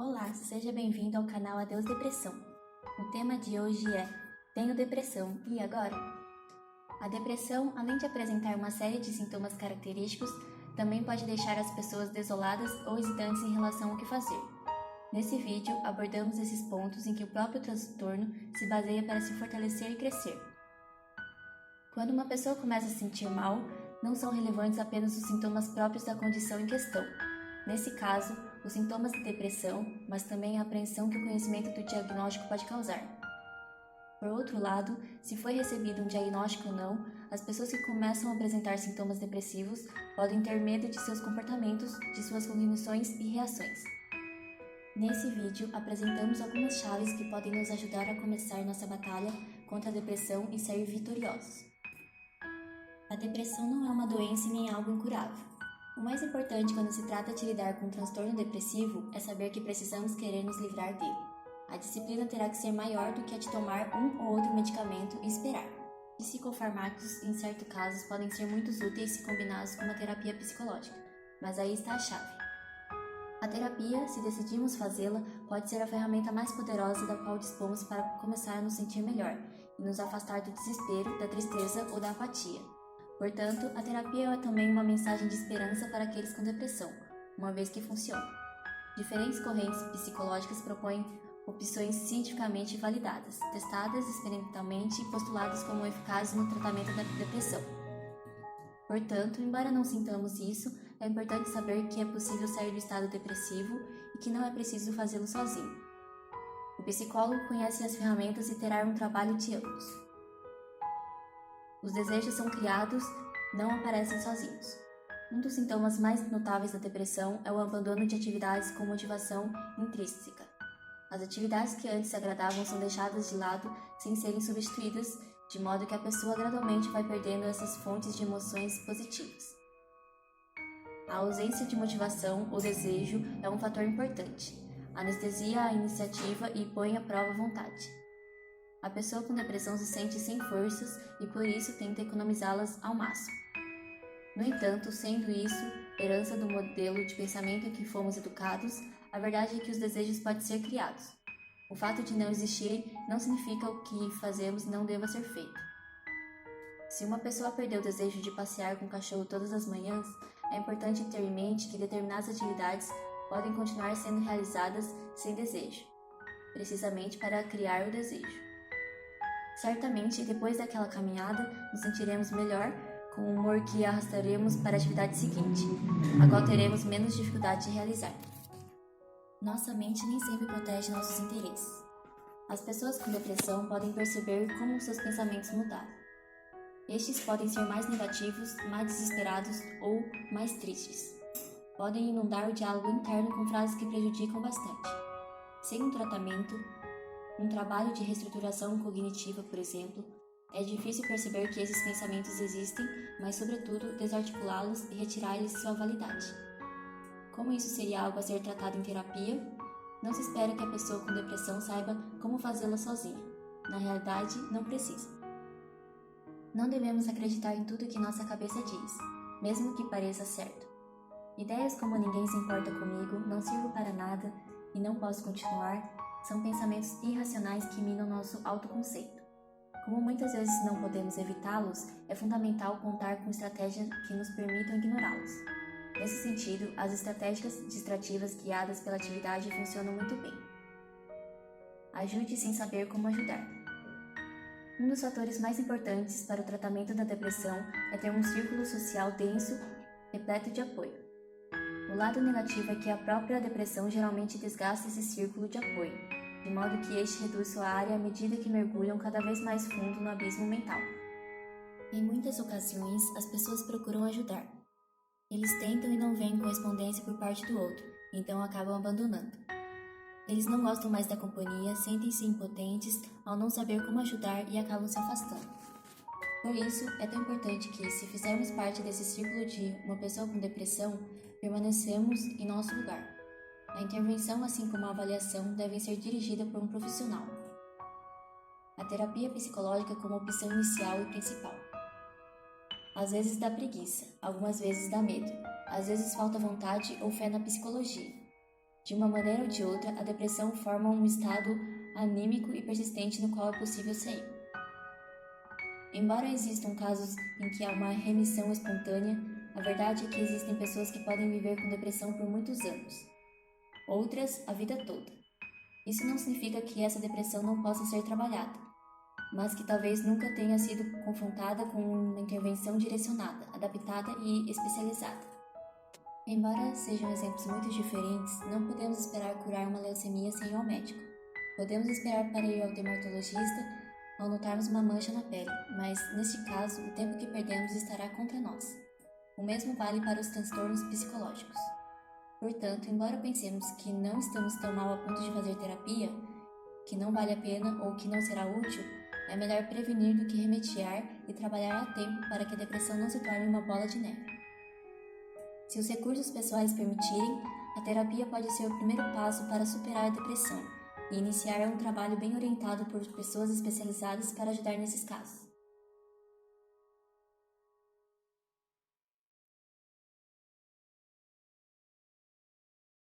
Olá, seja bem-vindo ao canal Adeus Depressão. O tema de hoje é Tenho depressão, e agora? A depressão, além de apresentar uma série de sintomas característicos, também pode deixar as pessoas desoladas ou hesitantes em relação ao que fazer. Nesse vídeo, abordamos esses pontos em que o próprio transtorno se baseia para se fortalecer e crescer. Quando uma pessoa começa a se sentir mal, não são relevantes apenas os sintomas próprios da condição em questão. Nesse caso, os sintomas de depressão, mas também a apreensão que o conhecimento do diagnóstico pode causar. Por outro lado, se foi recebido um diagnóstico ou não, as pessoas que começam a apresentar sintomas depressivos podem ter medo de seus comportamentos, de suas cognições e reações. Nesse vídeo, apresentamos algumas chaves que podem nos ajudar a começar nossa batalha contra a depressão e sair vitoriosos. A depressão não é uma doença e nem algo incurável. O mais importante quando se trata de lidar com um transtorno depressivo é saber que precisamos querer nos livrar dele. A disciplina terá que ser maior do que a de tomar um ou outro medicamento e esperar. Psicofármacos, em certos casos, podem ser muito úteis se combinados com uma terapia psicológica, mas aí está a chave. A terapia, se decidirmos fazê-la, pode ser a ferramenta mais poderosa da qual dispomos para começar a nos sentir melhor e nos afastar do desespero, da tristeza ou da apatia. Portanto, a terapia é também uma mensagem de esperança para aqueles com depressão, uma vez que funciona. Diferentes correntes psicológicas propõem opções cientificamente validadas, testadas experimentalmente e postuladas como eficazes no tratamento da depressão. Portanto, embora não sintamos isso, é importante saber que é possível sair do estado depressivo e que não é preciso fazê-lo sozinho. O psicólogo conhece as ferramentas e terá um trabalho de ambos. Os desejos são criados, não aparecem sozinhos. Um dos sintomas mais notáveis da depressão é o abandono de atividades com motivação intrínseca. As atividades que antes agradavam são deixadas de lado sem serem substituídas, de modo que a pessoa gradualmente vai perdendo essas fontes de emoções positivas. A ausência de motivação ou desejo é um fator importante. Anestesia a iniciativa e põe à prova a vontade. A pessoa com depressão se sente sem forças e por isso tenta economizá-las ao máximo. No entanto, sendo isso herança do modelo de pensamento em que fomos educados, a verdade é que os desejos podem ser criados. O fato de não existirem não significa que o que fazemos não deva ser feito. Se uma pessoa perdeu o desejo de passear com o cachorro todas as manhãs, é importante ter em mente que determinadas atividades podem continuar sendo realizadas sem desejo, precisamente para criar o desejo. Certamente, depois daquela caminhada, nos sentiremos melhor, com o humor que arrastaremos para a atividade seguinte, a qual teremos menos dificuldade de realizar. Nossa mente nem sempre protege nossos interesses. As pessoas com depressão podem perceber como seus pensamentos mudaram. Estes podem ser mais negativos, mais desesperados ou mais tristes. Podem inundar o diálogo interno com frases que prejudicam bastante. Sem um tratamento, um trabalho de reestruturação cognitiva, por exemplo, é difícil perceber que esses pensamentos existem, mas, sobretudo, desarticulá-los e retirar-lhes sua validade. Como isso seria algo a ser tratado em terapia, não se espera que a pessoa com depressão saiba como fazê-la sozinha. Na realidade, não precisa. Não devemos acreditar em tudo que nossa cabeça diz, mesmo que pareça certo. Ideias como ninguém se importa comigo, não sirvo para nada e não posso continuar, são pensamentos irracionais que minam nosso autoconceito. Como muitas vezes não podemos evitá-los, é fundamental contar com estratégias que nos permitam ignorá-los. Nesse sentido, as estratégias distrativas guiadas pela atividade funcionam muito bem. Ajude sem saber como ajudar. Um dos fatores mais importantes para o tratamento da depressão é ter um círculo social denso, repleto de apoio. O lado negativo é que a própria depressão geralmente desgasta esse círculo de apoio, de modo que este reduz sua área à medida que mergulham cada vez mais fundo no abismo mental. Em muitas ocasiões, as pessoas procuram ajudar. Eles tentam e não veem correspondência por parte do outro, então acabam abandonando. Eles não gostam mais da companhia, sentem-se impotentes ao não saber como ajudar e acabam se afastando. Por isso, é tão importante que, se fizermos parte desse círculo de uma pessoa com depressão, permanecemos em nosso lugar. A intervenção, assim como a avaliação, devem ser dirigidas por um profissional. A terapia psicológica como opção inicial e principal. Às vezes dá preguiça, algumas vezes dá medo, às vezes falta vontade ou fé na psicologia. De uma maneira ou de outra, a depressão forma um estado anímico e persistente no qual é possível sair. Embora existam casos em que há uma remissão espontânea, a verdade é que existem pessoas que podem viver com depressão por muitos anos, outras a vida toda. Isso não significa que essa depressão não possa ser trabalhada, mas que talvez nunca tenha sido confrontada com uma intervenção direcionada, adaptada e especializada. Embora sejam exemplos muito diferentes, não podemos esperar curar uma leucemia sem ir ao médico. Podemos esperar para ir ao dermatologista ao notarmos uma mancha na pele, mas, neste caso, o tempo que perdemos estará contra nós. O mesmo vale para os transtornos psicológicos. Portanto, embora pensemos que não estamos tão mal a ponto de fazer terapia, que não vale a pena ou que não será útil, é melhor prevenir do que remediar e trabalhar a tempo para que a depressão não se torne uma bola de neve. Se os recursos pessoais permitirem, a terapia pode ser o primeiro passo para superar a depressão e iniciar um trabalho bem orientado por pessoas especializadas para ajudar nesses casos.